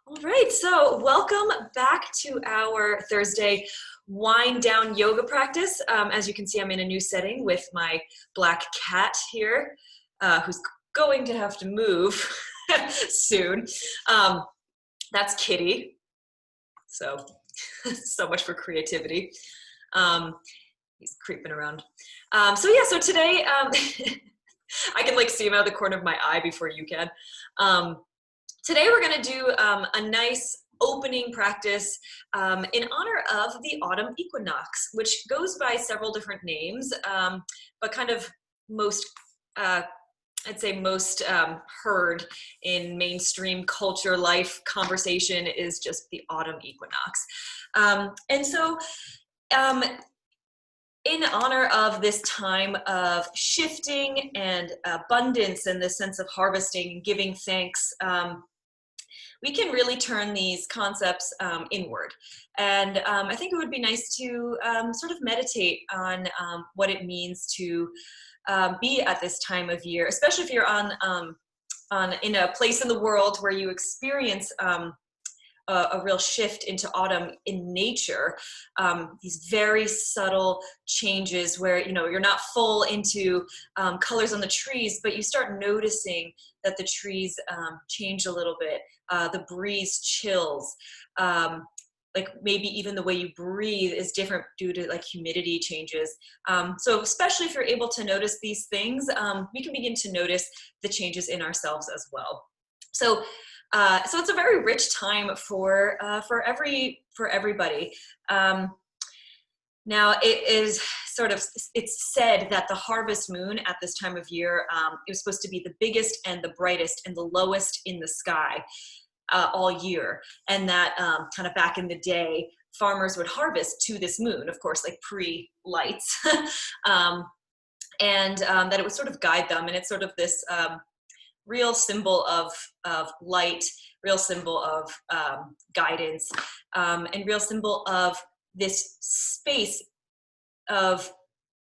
All right, so welcome back to our Thursday wind down yoga practice. As you can see, I'm in a new setting with my black cat here, who's going to have to move soon. That's Kitty. So, so much for creativity. He's creeping around. So today, I can like see him out of the corner of my eye before you can. Today we're going to do a nice opening practice in honor of the Autumn Equinox, which goes by several different names, but kind of most, I'd say most heard in mainstream culture life conversation is just the Autumn Equinox. In honor of this time of shifting and abundance and this sense of harvesting and giving thanks, we can really turn these concepts inward. And I think it would be nice to sort of meditate on what it means to be at this time of year, especially if you're in a place in the world where you experience a real shift into autumn in nature, these very subtle changes where you're not full into colors on the trees, but you start noticing that the trees change a little bit. The breeze chills, like maybe even the way you breathe is different due to like humidity changes. So especially if you're able to notice these things, we can begin to notice the changes in ourselves as well. So it's a very rich time for everybody. Now it's said that the harvest moon at this time of year is supposed to be the biggest and the brightest and the lowest in the sky all year, and that kind of back in the day, farmers would harvest to this moon, of course, like pre-lights, and that it would sort of guide them, and it's sort of this real symbol of light, real symbol of guidance, and real symbol of this space of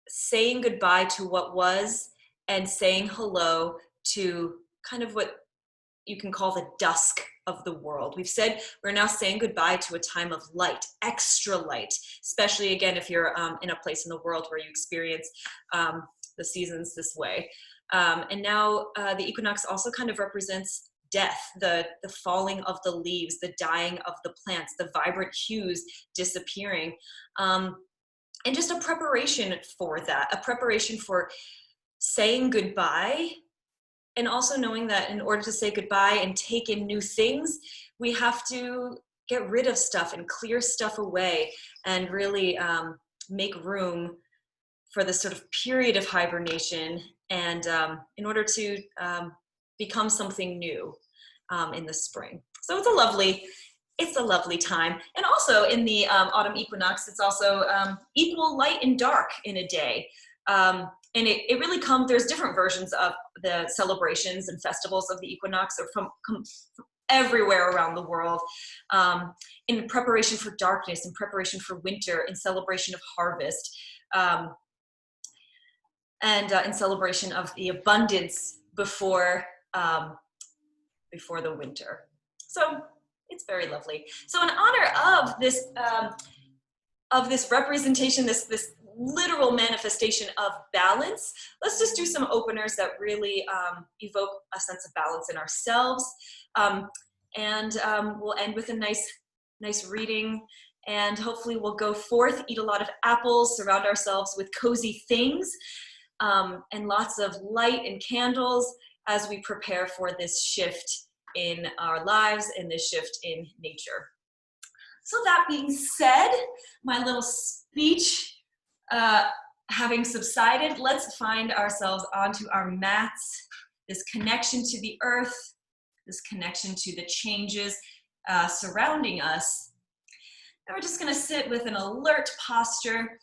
saying goodbye to what was and saying hello to kind of what you can call the dusk of the world. We've said we're now saying goodbye to a time of light, extra light, especially again if you're in a place in the world where you experience the seasons this way. And now the equinox also kind of represents death, the falling of the leaves, the dying of the plants, the vibrant hues disappearing, and just a preparation for that, a preparation for saying goodbye, and also knowing that in order to say goodbye and take in new things, we have to get rid of stuff and clear stuff away and really make room for this sort of period of hibernation, and in order to become something new in the spring. So it's a lovely time. And also in the autumn equinox, it's also equal light and dark in a day. And it really there's different versions of the celebrations and festivals of the equinox. They're come from everywhere around the world, in preparation for darkness, in preparation for winter, in celebration of harvest, and in celebration of the abundance before the winter. So it's very lovely. So in honor of this representation, this literal manifestation of balance, let's just do some openers that really evoke a sense of balance in ourselves. And we'll end with a nice reading, and hopefully we'll go forth, eat a lot of apples, surround ourselves with cozy things, and lots of light and candles as we prepare for this shift in our lives and this shift in nature. So that being said, my little speech having subsided, let's find ourselves onto our mats, this connection to the earth, this connection to the changes surrounding us. And we're just going to sit with an alert posture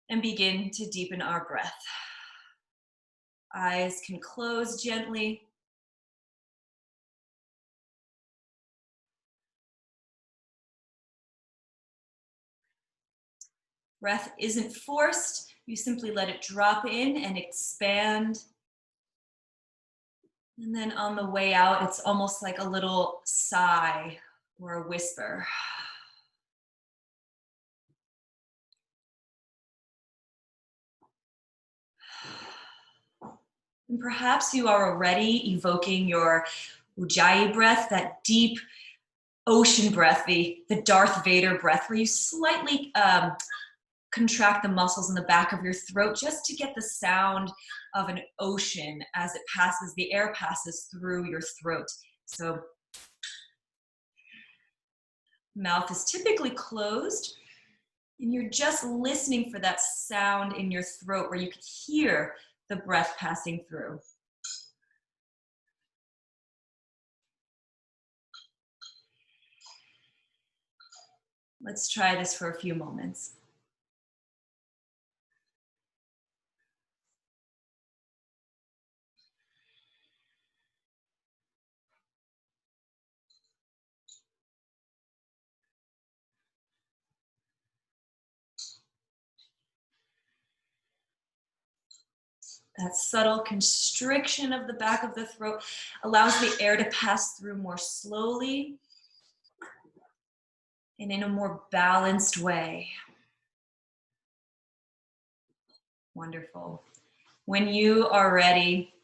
and begin to deepen our breath. Eyes can close gently. Breath isn't forced. You simply let it drop in and expand. And then on the way out, it's almost like a little sigh or a whisper. And perhaps you are already evoking your Ujjayi breath, that deep ocean breath, the Darth Vader breath, where you slightly contract the muscles in the back of your throat just to get the sound of an ocean as it passes, the air passes through your throat. So mouth is typically closed, and you're just listening for that sound in your throat where you can hear the breath passing through. Let's try this for a few moments. That subtle constriction of the back of the throat allows the air to pass through more slowly and in a more balanced way. Wonderful. When you are ready,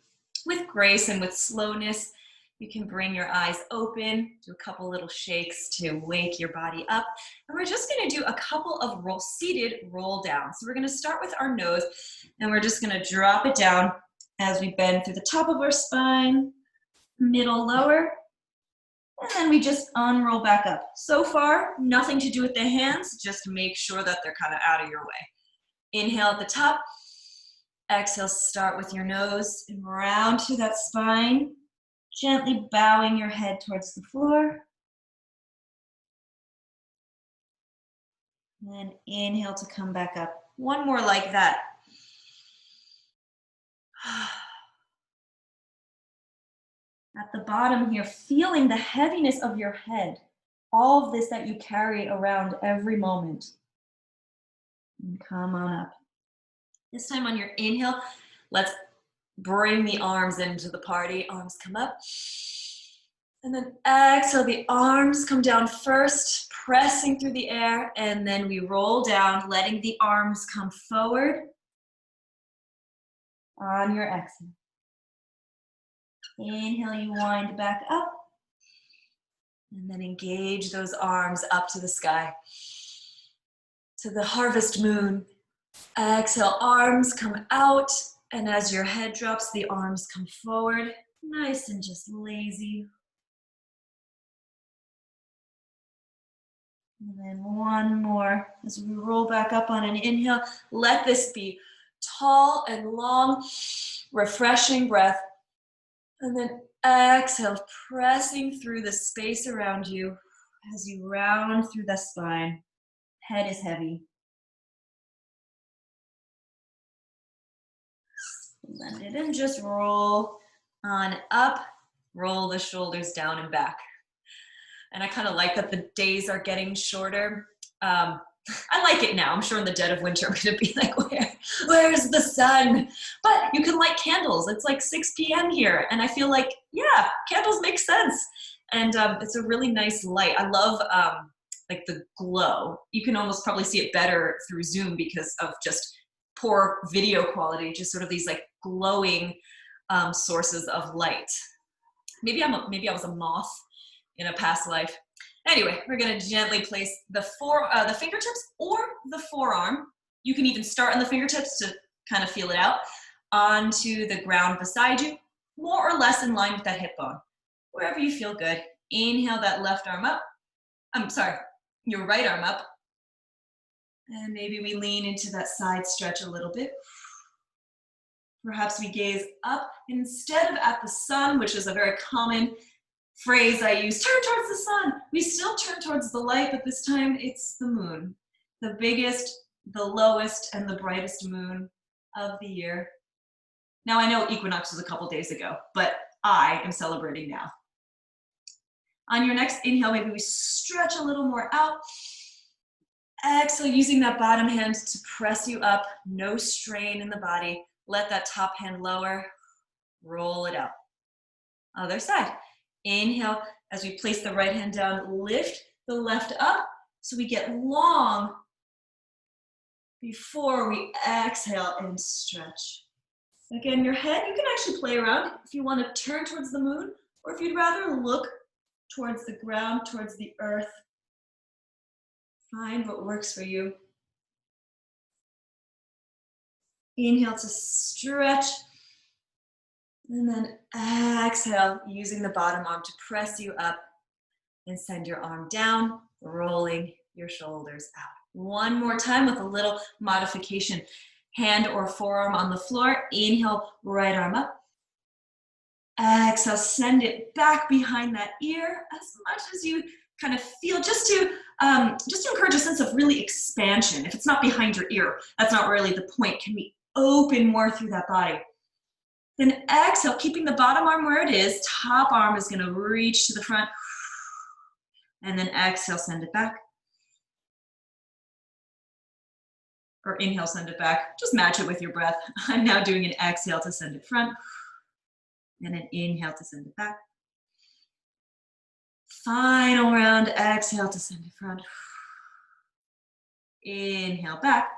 with grace and with slowness, you can bring your eyes open, do a couple little shakes to wake your body up. And we're just gonna do a couple of seated roll downs. So we're gonna start with our nose, and we're just gonna drop it down as we bend through the top of our spine, middle, lower, and then we just unroll back up. So far, nothing to do with the hands, just make sure that they're kind of out of your way. Inhale at the top, exhale, start with your nose and round through that spine, gently bowing your head towards the floor. And then inhale to come back up. One more like that. At the bottom here, feeling the heaviness of your head, all of this that you carry around every moment. And come on up. This time on your inhale, let's bring the arms into the party. Arms come up. And then exhale, the arms come down first, pressing through the air, and then we roll down, letting the arms come forward on your exhale. Inhale, you wind back up, and then engage those arms up to the sky, to the harvest moon. Exhale, arms come out, and as your head drops, the arms come forward, nice and just lazy. And then one more as we roll back up on an inhale. Let this be tall and long, refreshing breath. And then exhale, pressing through the space around you as you round through the spine. Head is heavy. Blend it and just roll on up. Roll the shoulders down and back. And I kind of like that the days are getting shorter. I like it now. I'm sure in the dead of winter, I'm going to be like, where's the sun? But you can light candles. It's like 6 p.m. here. And I feel like, yeah, candles make sense. And it's a really nice light. I love like the glow. You can almost probably see it better through Zoom because of just poor video quality, just sort of these like glowing sources of light. Maybe I was a moth in a past life. Anyway, we're gonna gently place the fingertips or the forearm. You can even start on the fingertips to kind of feel it out, onto the ground beside you, more or less in line with that hip bone, wherever you feel good. Inhale that left arm up. Your right arm up. And maybe we lean into that side stretch a little bit. Perhaps we gaze up instead of at the sun, which is a very common phrase I use, turn towards the sun. We still turn towards the light, but this time it's the moon, the biggest, the lowest, and the brightest moon of the year. Now I know equinox was a couple days ago, but I am celebrating now. On your next inhale, maybe we stretch a little more out. Exhale, using that bottom hand to press you up, no strain in the body. Let that top hand lower, roll it out. Other side. Inhale, as we place the right hand down, lift the left up so we get long before we exhale and stretch. Again, your head, you can actually play around if you want to turn towards the moon or if you'd rather look towards the ground, towards the earth. Find what works for you. Inhale to stretch. And then exhale, using the bottom arm to press you up and send your arm down, rolling your shoulders out. One more time with a little modification. Hand or forearm on the floor. Inhale, right arm up. Exhale, send it back behind that ear as much as you kind of feel, just to encourage a sense of really expansion. If it's not behind your ear, that's not really the point. Can we open more through that body? Then exhale, keeping the bottom arm where it is. Top arm is going to reach to the front. And then exhale, send it back. Or inhale, send it back. Just match it with your breath. I'm now doing an exhale to send it front. And an inhale to send it back. Final round, exhale to send it front. Inhale back.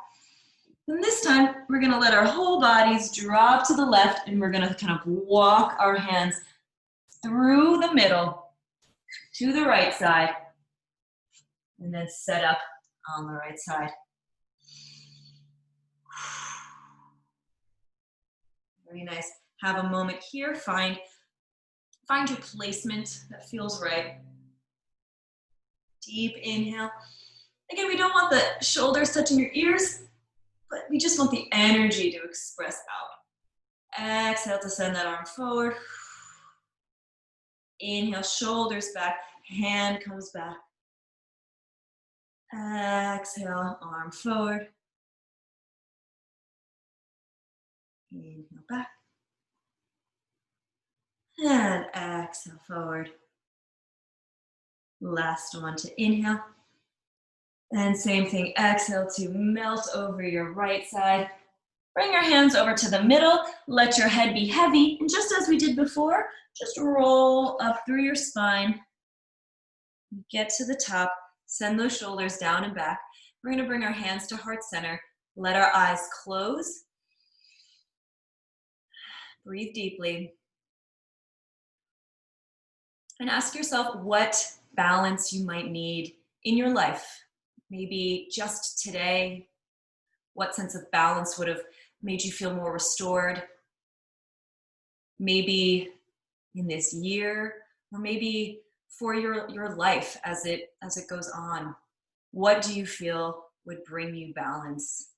And this time, we're gonna let our whole bodies drop to the left and we're gonna kind of walk our hands through the middle to the right side and then set up on the right side. Very nice. Have a moment here. Find your placement that feels right. Deep inhale. Again, we don't want the shoulders touching your ears, but we just want the energy to express out. Exhale to send that arm forward. Inhale, shoulders back, hand comes back. Exhale, arm forward. Inhale back. And exhale forward. Last one to inhale. And same thing, exhale to melt over your right side. Bring your hands over to the middle. Let your head be heavy. And just as we did before, just roll up through your spine. Get to the top. Send those shoulders down and back. We're going to bring our hands to heart center. Let our eyes close. Breathe deeply. And ask yourself what balance you might need in your life. Maybe just today, what sense of balance would have made you feel more restored? Maybe in this year, or maybe for your life as it goes on. What do you feel would bring you balance?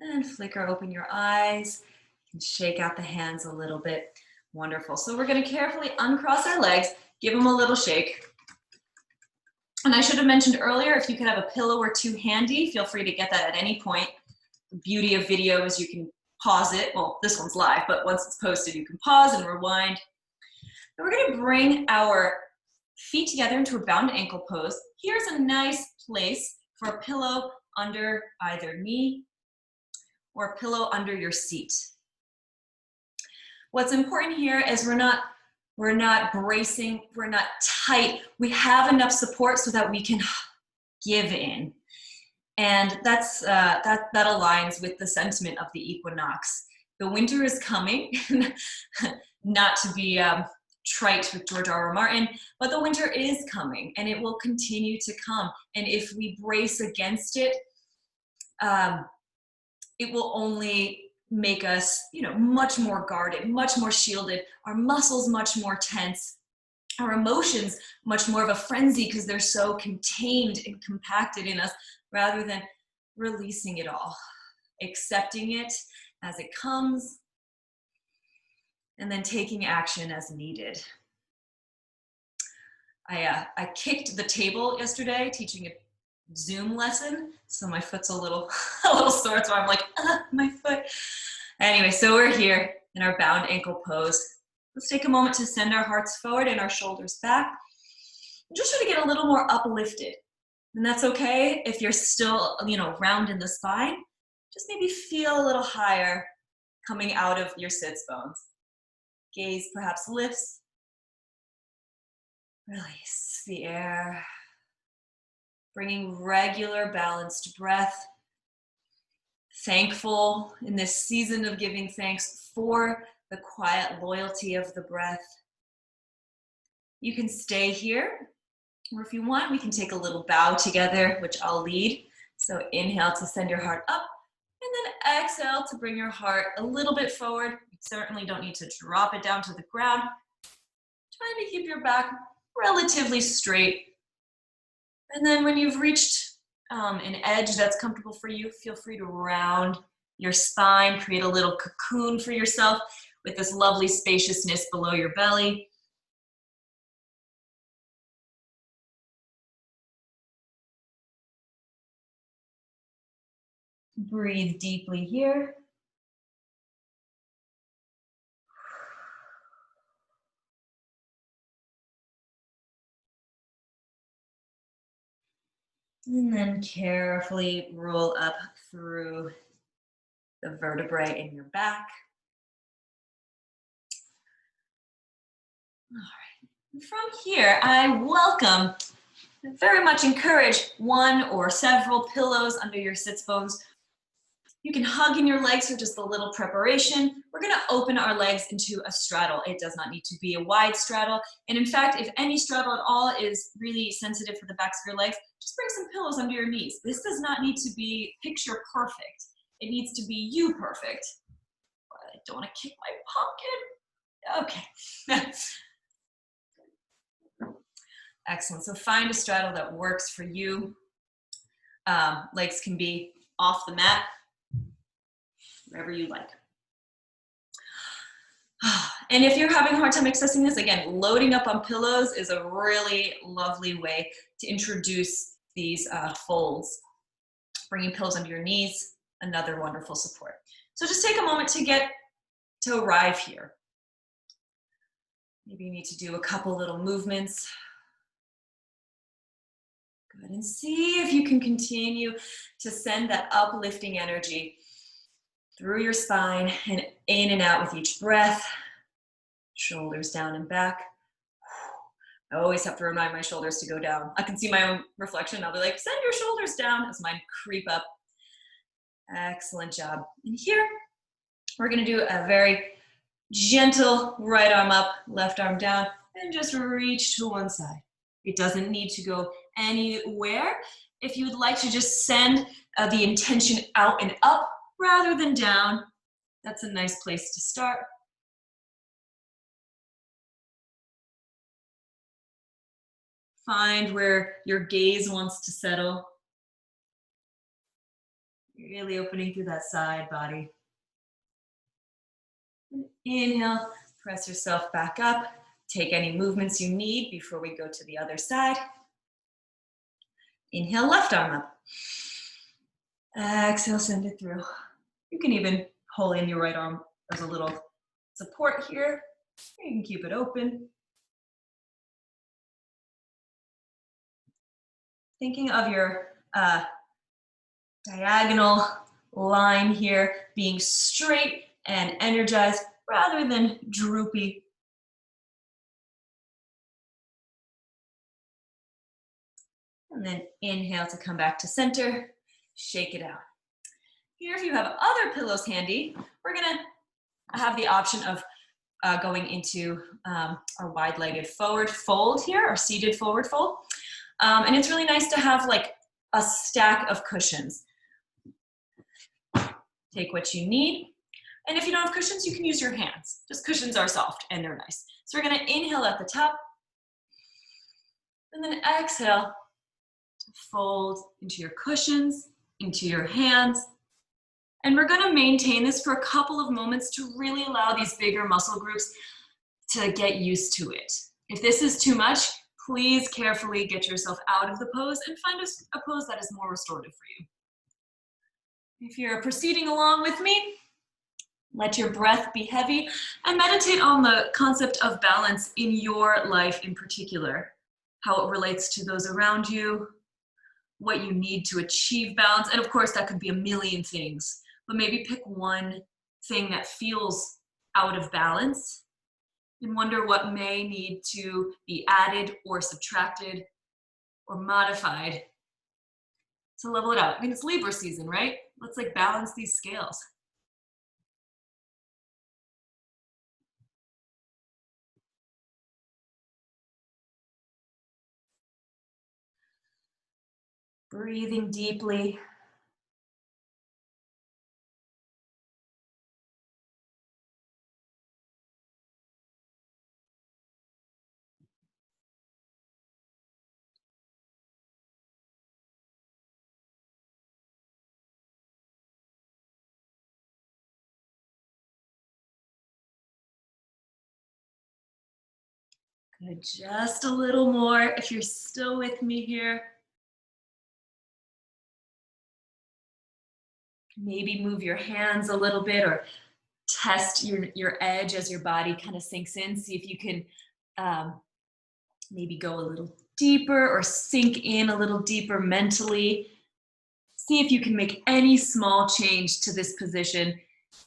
And flicker open your eyes. You can shake out the hands a little bit. Wonderful. So we're going to carefully uncross our legs, give them a little shake. And I should have mentioned earlier, if you could have a pillow or two handy, feel free to get that at any point. The beauty of video is you can pause it. Well, this one's live, but once it's posted, you can pause and rewind. And we're going to bring our feet together into a bound ankle pose. Here's a nice place for a pillow under either knee or a pillow under your seat. What's important here is we're not bracing, we're not tight. We have enough support so that we can give in. And that aligns with the sentiment of the equinox. The winter is coming, not to be trite with George R.R. Martin, but the winter is coming and it will continue to come. And if we brace against it, it will only make us, much more guarded, much more shielded, our muscles much more tense, our emotions much more of a frenzy because they're so contained and compacted in us, rather than releasing it all, accepting it as it comes, and then taking action as needed. I kicked the table yesterday teaching a Zoom lesson, so my foot's a little sore, so I'm like, my foot. Anyway, so we're here in our bound ankle pose. Let's take a moment to send our hearts forward and our shoulders back. I'm just trying to get a little more uplifted. And that's okay if you're still, round in the spine. Just maybe feel a little higher coming out of your sits bones. Gaze perhaps lifts. Release the air. Bringing regular balanced breath. Thankful in this season of giving thanks for the quiet loyalty of the breath. You can stay here, or if you want, we can take a little bow together, which I'll lead. So inhale to send your heart up, and then exhale to bring your heart a little bit forward. You certainly don't need to drop it down to the ground. Try to keep your back relatively straight. And then when you've reached an edge that's comfortable for you, feel free to round your spine, create a little cocoon for yourself with this lovely spaciousness below your belly. Breathe deeply here. And then carefully roll up through the vertebrae in your back. All right. From here, I very much encourage one or several pillows under your sits bones. You can hug in your legs for just a little preparation. We're going to open our legs into a straddle. It does not need to be a wide straddle. And in fact, if any straddle at all is really sensitive for the backs of your legs, just bring some pillows under your knees. This does not need to be picture perfect. It needs to be you perfect. I don't want to kick my pumpkin. Okay. Excellent. So find a straddle that works for you. Legs can be off the mat, wherever you like. And if you're having a hard time accessing this, again, loading up on pillows is a really lovely way to introduce these folds. Bringing pillows under your knees, another wonderful support. So just take a moment to arrive here. Maybe you need to do a couple little movements. Good, and see if you can continue to send that uplifting energy through your spine and in and out with each breath. Shoulders down and back. I always have to remind my shoulders to go down. I can see my own reflection. I'll be like, send your shoulders down as mine creep up. Excellent job. And here, we're gonna do a very gentle right arm up, left arm down, and just reach to one side. It doesn't need to go anywhere. If you would like to just send the intention out and up rather than down, that's a nice place to start. Find where your gaze wants to settle. Really opening through that side body. And inhale, press yourself back up. Take any movements you need before we go to the other side. Inhale, left arm up. Exhale, send it through. You can even pull in your right arm as a little support here. You can keep it open. Thinking of your diagonal line here being straight and energized rather than droopy. And then inhale to come back to center, shake it out. Here, if you have other pillows handy, we're gonna have the option of going into our wide-legged forward fold here, our seated forward fold. And it's really nice to have like a stack of cushions. Take what you need. And if you don't have cushions, you can use your hands. Just cushions are soft and they're nice. So we're gonna inhale at the top and then exhale to fold into your cushions, into your hands. And we're gonna maintain this for a couple of moments to really allow these bigger muscle groups to get used to it. If this is too much, please carefully get yourself out of the pose and find a pose that is more restorative for you. If you're proceeding along with me, let your breath be heavy and meditate on the concept of balance in your life in particular, how it relates to those around you, what you need to achieve balance. And of course, that could be a million things, but maybe pick one thing that feels out of balance and wonder what may need to be added or subtracted or modified to level it out. I mean, it's Libra season, right? Let's like balance these scales. Breathing deeply. Good, just a little more if you're still with me here. Maybe move your hands a little bit or test your edge as your body kind of sinks in. See if you can maybe go a little deeper or sink in a little deeper mentally. See if you can make any small change to this position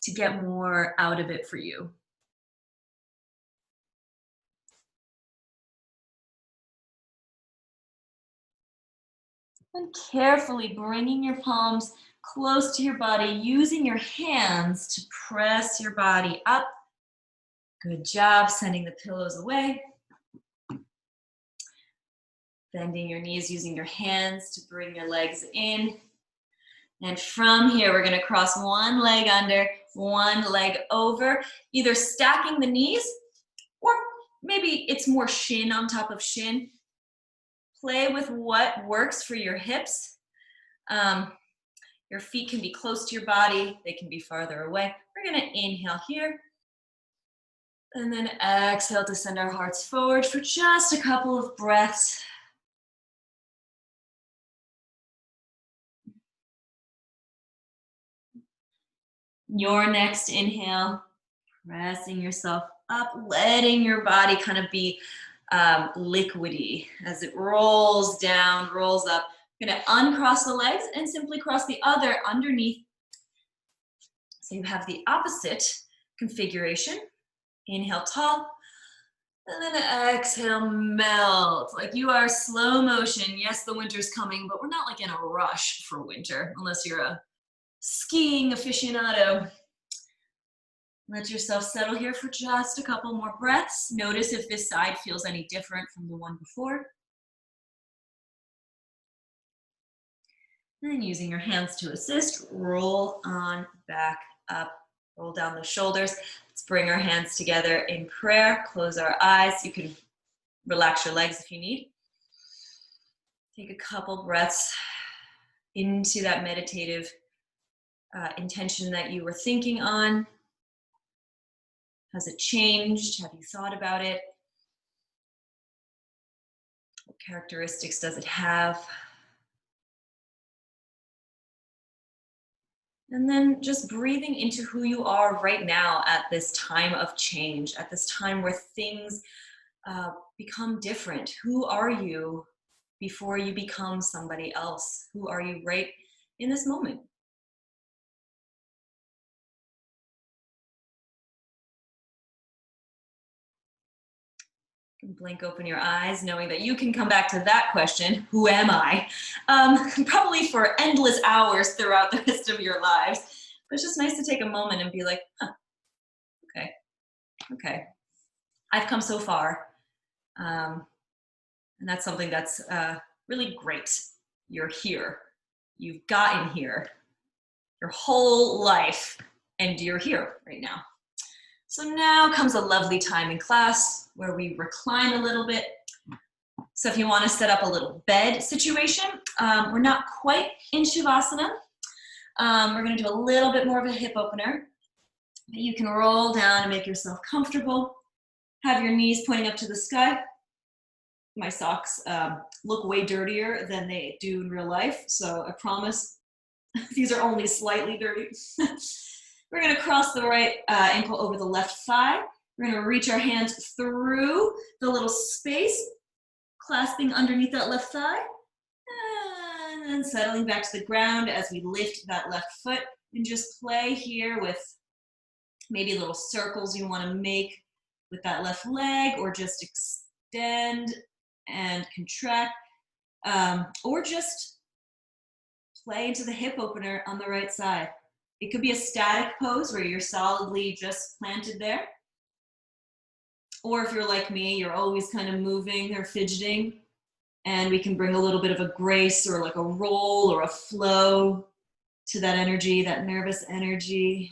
to get more out of it for you. And carefully bringing your palms close to your body, using your hands to press your body up. Good job, sending the pillows away. Bending your knees, using your hands to bring your legs in. And from here, we're gonna cross one leg under, one leg over, either stacking the knees, or maybe it's more shin on top of shin. Play with what works for your hips. Your feet can be close to your body, they can be farther away. We're gonna inhale here, and then exhale to send our hearts forward for just a couple of breaths. Your next inhale, pressing yourself up, letting your body kind of be liquidy as it rolls down, rolls up. You're gonna uncross the legs and simply cross the other underneath. So you have the opposite configuration. Inhale tall, and then exhale, melt. Like you are slow motion. Yes, the winter's coming, but we're not like in a rush for winter, unless you're a skiing aficionado. Let yourself settle here for just a couple more breaths. Notice if this side feels any different from the one before. And using your hands to assist, roll on back up, roll down the shoulders. Let's bring our hands together in prayer, close our eyes. You can relax your legs if you need. Take a couple breaths into that meditative intention that you were thinking on. Has it changed? Have you thought about it? What characteristics does it have? And then just breathing into who you are right now at this time of change, at this time where things become different. Who are you before you become somebody else? Who are you right in this moment? Blink open your eyes, knowing that you can come back to that question, who am I? Probably for endless hours throughout the rest of your lives. But it's just nice to take a moment and be like, huh, okay. I've come so far. And that's something that's really great. You're here. You've gotten here your whole life, and you're here right now. So now comes a lovely time in class where we recline a little bit. So if you want to set up a little bed situation, we're not quite in Shavasana. We're going to do a little bit more of a hip opener. You can roll down and make yourself comfortable. Have your knees pointing up to the sky. My socks look way dirtier than they do in real life, so I promise these are only slightly dirty. We're gonna cross the right ankle over the left thigh. We're gonna reach our hands through the little space, clasping underneath that left thigh. And And settling back to the ground as we lift that left foot and just play here with maybe little circles you want to make with that left leg, or just extend and contract, or just play into the hip opener on the right side. It could be a static pose where you're solidly just planted there. Or if you're like me, you're always kind of moving or fidgeting, and we can bring a little bit of a grace or like a roll or a flow to that energy, that nervous energy.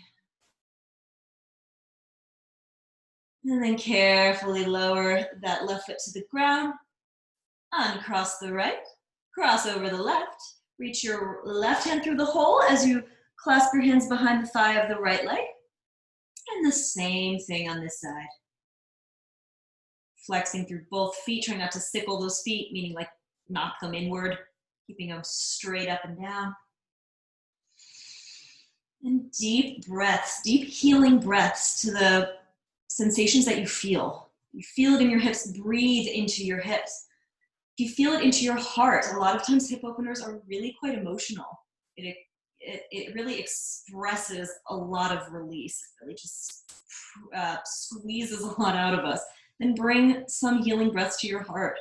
And then carefully lower that left foot to the ground, uncross the right, cross over the left, reach your left hand through the hole as you clasp your hands behind the thigh of the right leg. And the same thing on this side. Flexing through both feet, trying not to sickle those feet, meaning like knock them inward, keeping them straight up and down. And deep breaths, deep healing breaths to the sensations that you feel. You feel it in your hips, breathe into your hips. If you feel it into your heart, a lot of times hip openers are really quite emotional. It really expresses a lot of release. It really just squeezes a lot out of us. Then bring some healing breaths to your heart,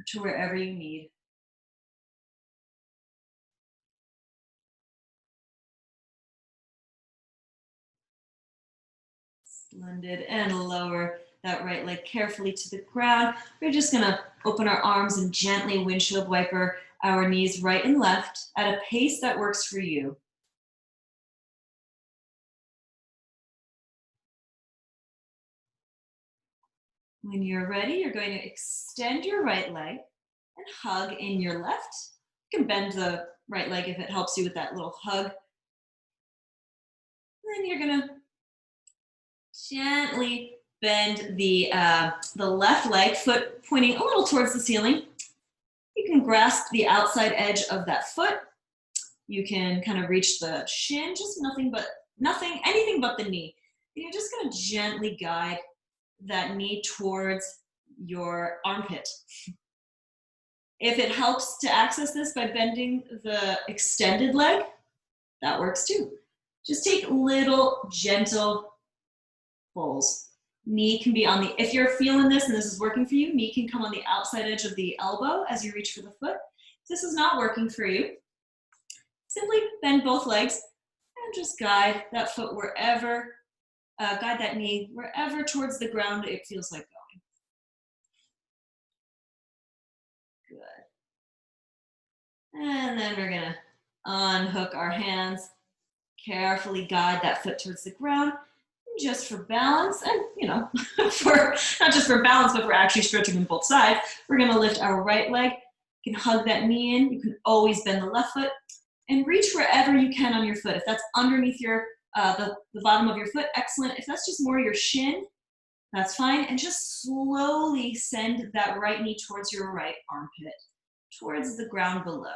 to wherever you need. Splendid. And lower that right leg carefully to the ground. We're just going to open our arms and gently windshield wiper our knees right and left at a pace that works for you. When you're ready, you're going to extend your right leg and hug in your left. You can bend the right leg if it helps you with that little hug. And then you're going to gently bend the left leg, foot pointing a little towards the ceiling. You can grasp the outside edge of that foot. You can kind of reach the shin, just anything but the knee. And you're just going to gently guide that knee towards your armpit. If it helps to access this by bending the extended leg, that works too. Just take little gentle pulls. Knee can be on the, if you're feeling this and this is working for you, knee can come on the outside edge of the elbow as you reach for the foot. If this is not working for you, simply bend both legs and just guide that foot wherever, guide that knee wherever towards the ground it feels like going. Good. And then we're gonna unhook our hands, carefully guide that foot towards the ground, just for balance, and for not just for balance, but for actually stretching on both sides. We're gonna lift our right leg. You can hug that knee in. You can always bend the left foot and reach wherever you can on your foot. If that's underneath your the bottom of your foot, excellent. If that's just more your shin, that's fine. And just slowly send that right knee towards your right armpit, towards the ground below.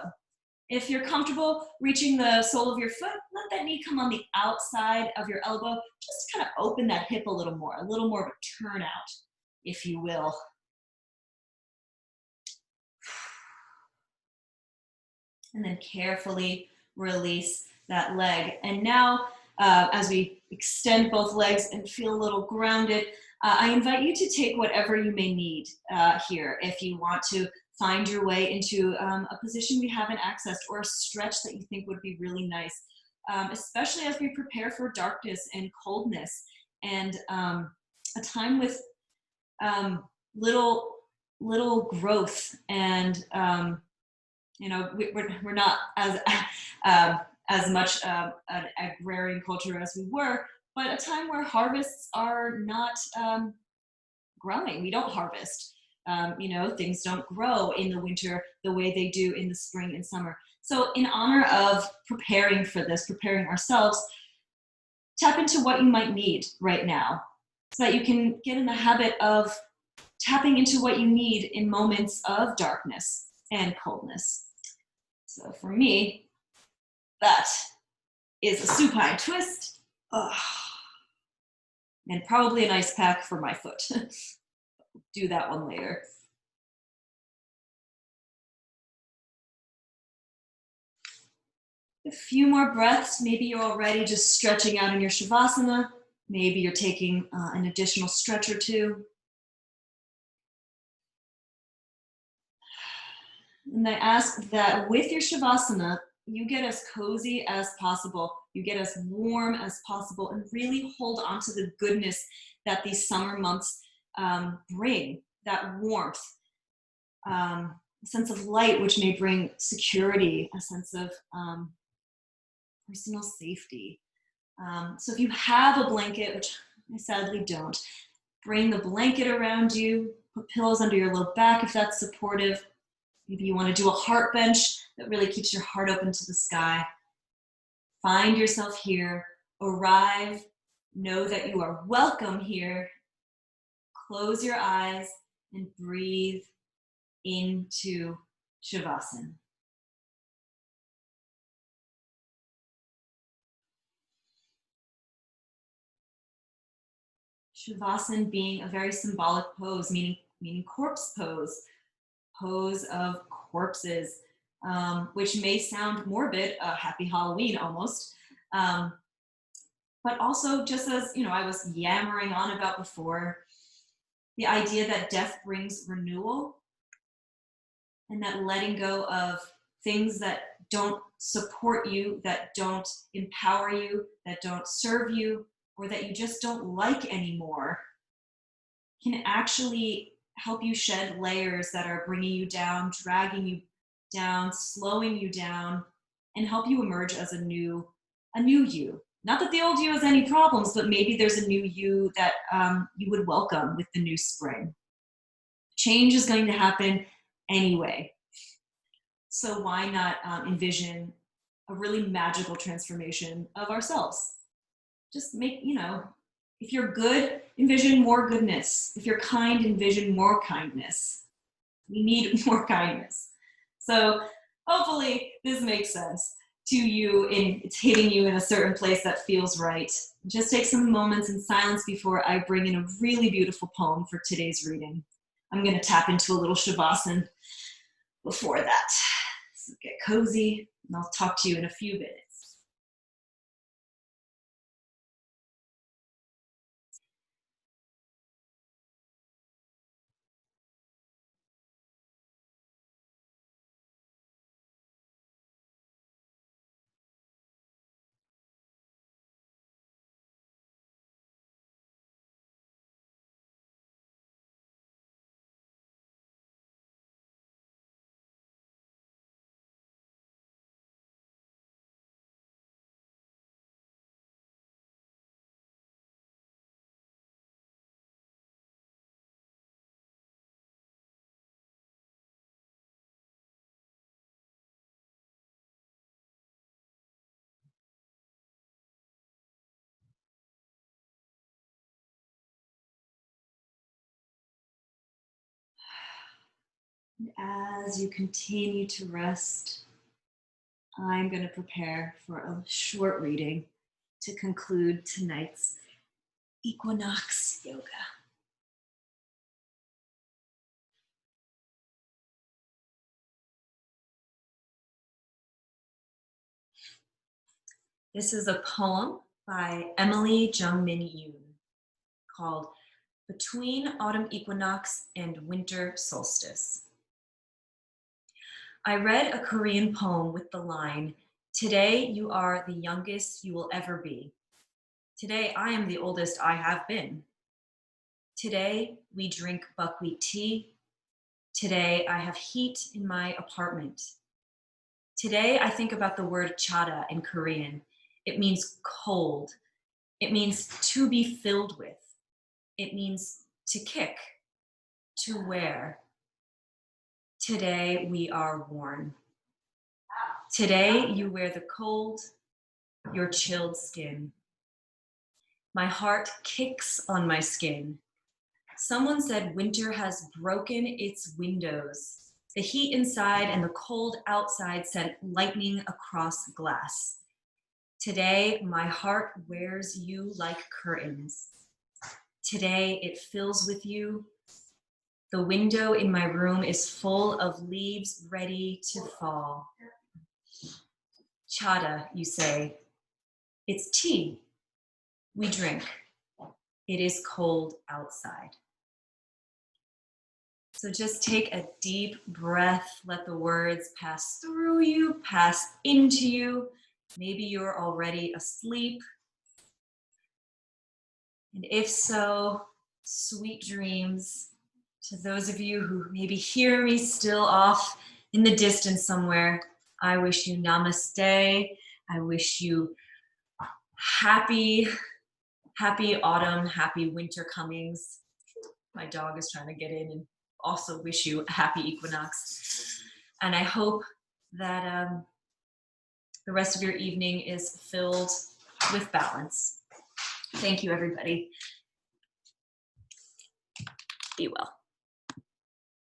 If you're comfortable reaching the sole of your foot, let that knee come on the outside of your elbow. Just kind of open that hip a little more of a turnout, if you will. And then carefully release that leg. And now, as we extend both legs and feel a little grounded, I invite you to take whatever you may need here. If you want to find your way into a position we haven't accessed, or a stretch that you think would be really nice, especially as we prepare for darkness and coldness, and a time with little growth, and we're not as much an agrarian culture as we were, but a time where harvests are not growing. We don't harvest. Things don't grow in the winter the way they do in the spring and summer. So in honor of preparing for this, preparing ourselves, tap into what you might need right now so that you can get in the habit of tapping into what you need in moments of darkness and coldness. So for me, that is a supine twist. And probably an ice pack for my foot. Do that one later. A few more breaths. Maybe you're already just stretching out in your Shavasana. Maybe you're taking an additional stretch or two. And I ask that with your Shavasana, you get as cozy as possible, you get as warm as possible, and really hold on to the goodness that these summer months bring, that warmth, a sense of light, which may bring security, a sense of personal safety. So if you have a blanket, which I sadly don't, bring the blanket around you, put pillows under your low back if that's supportive. Maybe you want to do a heart bench that really keeps your heart open to the sky. Find yourself here, arrive, know that you are welcome here. Close your eyes and breathe into Shavasana. Shavasana being a very symbolic pose, meaning corpse pose, pose of corpses, which may sound morbid, happy Halloween almost, but also just as, I was yammering on about before, the idea that death brings renewal and that letting go of things that don't support you, that don't empower you, that don't serve you, or that you just don't like anymore can actually help you shed layers that are bringing you down, dragging you down, slowing you down, and help you emerge as a new you. Not that the old you has any problems, but maybe there's a new you that you would welcome with the new spring. Change is going to happen anyway. So why not envision a really magical transformation of ourselves? Just make, if you're good, envision more goodness. If you're kind, envision more kindness. We need more kindness. So hopefully this makes sense to you, and it's hitting you in a certain place that feels right. Just take some moments in silence before I bring in a really beautiful poem for today's reading. I'm going to tap into a little Shavasana before that. So get cozy, and I'll talk to you in a few minutes. And as you continue to rest, I'm going to prepare for a short reading to conclude tonight's Equinox Yoga. This is a poem by Emily Jungmin Yoon called Between Autumn Equinox and Winter Solstice. I read a Korean poem with the line, "Today you are the youngest you will ever be. Today I am the oldest I have been. Today we drink buckwheat tea. Today I have heat in my apartment. Today I think about the word chada in Korean. It means cold. It means to be filled with. It means to kick, to wear. Today we are worn. Today you wear the cold, your chilled skin. My heart kicks on my skin. Someone said winter has broken its windows. The heat inside and the cold outside sent lightning across glass. Today my heart wears you like curtains. Today it fills with you. The window in my room is full of leaves ready to fall. Chata, you say. It's tea. We drink. It is cold outside. So just take a deep breath. Let the words pass through you, pass into you. Maybe you're already asleep. And if so, sweet dreams. To those of you who maybe hear me still off in the distance somewhere, I wish you namaste. I wish you happy autumn, happy winter comings. My dog is trying to get in, and also wish you a happy equinox. And I hope that the rest of your evening is filled with balance. Thank you, everybody. Be well.